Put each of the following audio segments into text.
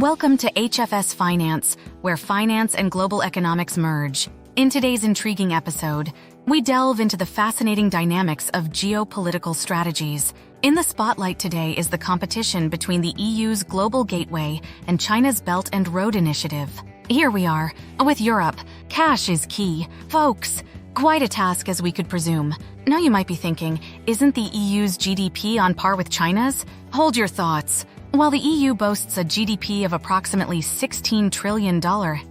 Welcome to HFS Finance, where finance and global economics merge. In today's intriguing episode, we delve into the fascinating dynamics of geopolitical strategies. In the spotlight today is the competition between the EU's Global Gateway and China's Belt and Road Initiative. Here we are, with Europe. Cash is key. Folks, quite a task as we could presume. Now you might be thinking, isn't the EU's GDP on par with China's? Hold your thoughts. While the EU boasts a GDP of approximately $16 trillion,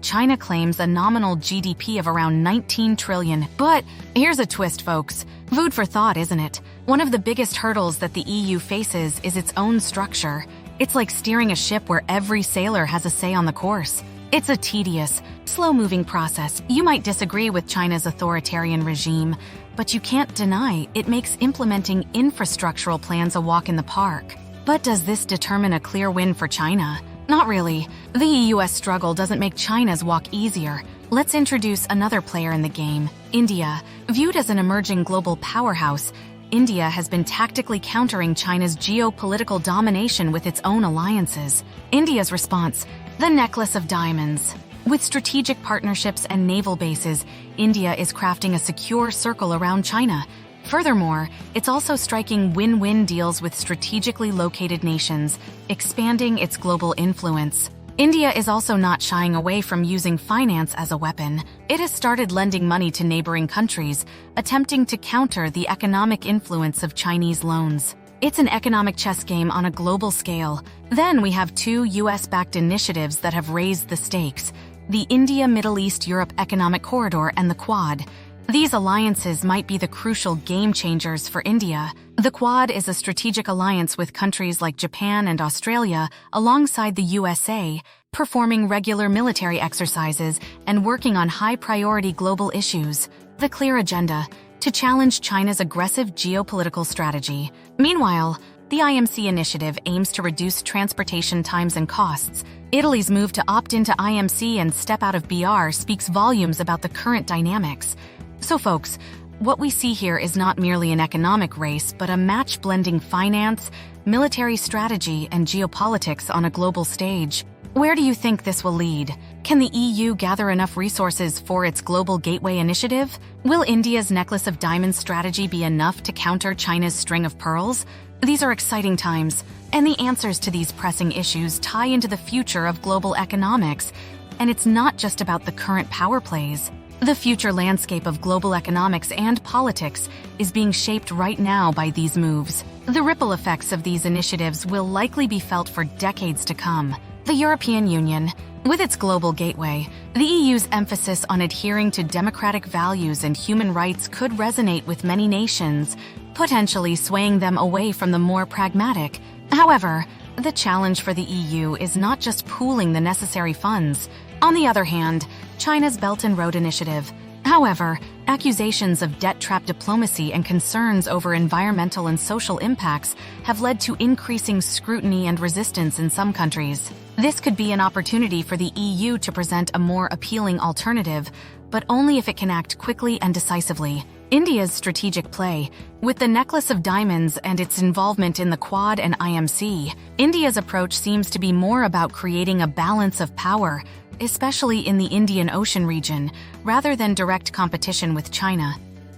China claims a nominal GDP of around $19 trillion. But here's a twist, folks. Food for thought, isn't it? One of the biggest hurdles that the EU faces is its own structure. It's like steering a ship where every sailor has a say on the course. It's a tedious, slow-moving process. You might disagree with China's authoritarian regime, but you can't deny it makes implementing infrastructural plans a walk in the park. But does this determine a clear win for China? Not really. The EU's struggle doesn't make China's walk easier. Let's introduce another player in the game, India. Viewed as an emerging global powerhouse, India has been tactically countering China's geopolitical domination with its own alliances. India's response: the necklace of diamonds. With strategic partnerships and naval bases, India is crafting a secure circle around China. Furthermore, it's also striking win-win deals with strategically located nations, expanding its global influence. India is also not shying away from using finance as a weapon. It has started lending money to neighboring countries, attempting to counter the economic influence of Chinese loans. It's an economic chess game on a global scale. Then we have two US-backed initiatives that have raised the stakes: the India-Middle East-Europe Economic Corridor and the Quad. These alliances might be the crucial game-changers for India. The Quad is a strategic alliance with countries like Japan and Australia, alongside the USA, performing regular military exercises and working on high-priority global issues. The clear agenda: to challenge China's aggressive geopolitical strategy. Meanwhile, the IMC initiative aims to reduce transportation times and costs. Italy's move to opt into IMC and step out of BR speaks volumes about the current dynamics. So folks, what we see here is not merely an economic race, but a match blending finance, military strategy, and geopolitics on a global stage. Where do you think this will lead? Can the EU gather enough resources for its Global Gateway initiative? Will India's necklace of diamonds strategy be enough to counter China's string of pearls? These are exciting times, and the answers to these pressing issues tie into the future of global economics. And it's not just about the current power plays. The future landscape of global economics and politics is being shaped right now by these moves. The ripple effects of these initiatives will likely be felt for decades to come. The European Union, with its Global Gateway, the EU's emphasis on adhering to democratic values and human rights could resonate with many nations, potentially swaying them away from the more pragmatic. However, the challenge for the EU is not just pooling the necessary funds. On the other hand, China's Belt and Road Initiative. However, accusations of debt trap diplomacy and concerns over environmental and social impacts have led to increasing scrutiny and resistance in some countries. This could be an opportunity for the EU to present a more appealing alternative, but only if it can act quickly and decisively. India's strategic play, with the necklace of diamonds and its involvement in the Quad and IMC, India's approach seems to be more about creating a balance of power, especially in the Indian Ocean region, rather than direct competition with China.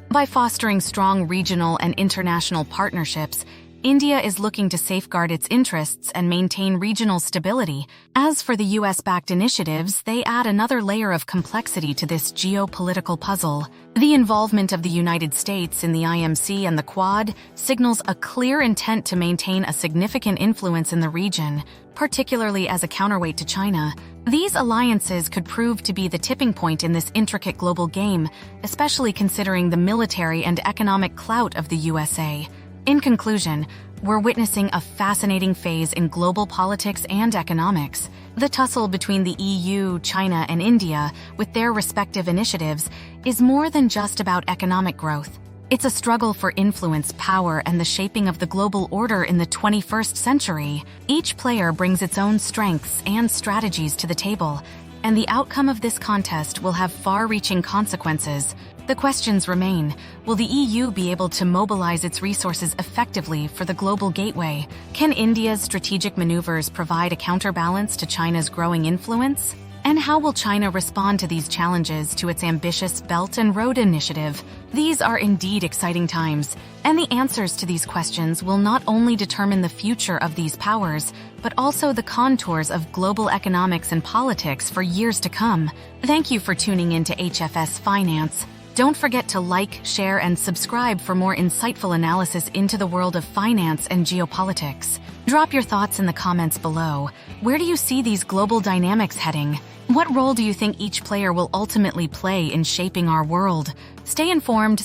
By fostering strong regional and international partnerships, India is looking to safeguard its interests and maintain regional stability. As for the US-backed initiatives, they add another layer of complexity to this geopolitical puzzle. The involvement of the United States in the IMC and the Quad signals a clear intent to maintain a significant influence in the region, particularly as a counterweight to China. These alliances could prove to be the tipping point in this intricate global game, especially considering the military and economic clout of the USA. In conclusion, we're witnessing a fascinating phase in global politics and economics. The tussle between the EU, China, and India, with their respective initiatives, is more than just about economic growth. It's a struggle for influence, power, and the shaping of the global order in the 21st century. Each player brings its own strengths and strategies to the table, and the outcome of this contest will have far-reaching consequences. The questions remain. Will the EU be able to mobilize its resources effectively for the global gateway? Can India's strategic maneuvers provide a counterbalance to China's growing influence? And how will China respond to these challenges to its ambitious Belt and Road Initiative? These are indeed exciting times, and the answers to these questions will not only determine the future of these powers, but also the contours of global economics and politics for years to come. Thank you for tuning in to HFS Finance. Don't forget to like, share, and subscribe for more insightful analysis into the world of finance and geopolitics. Drop your thoughts in the comments below. Where do you see these global dynamics heading? What role do you think each player will ultimately play in shaping our world? Stay informed,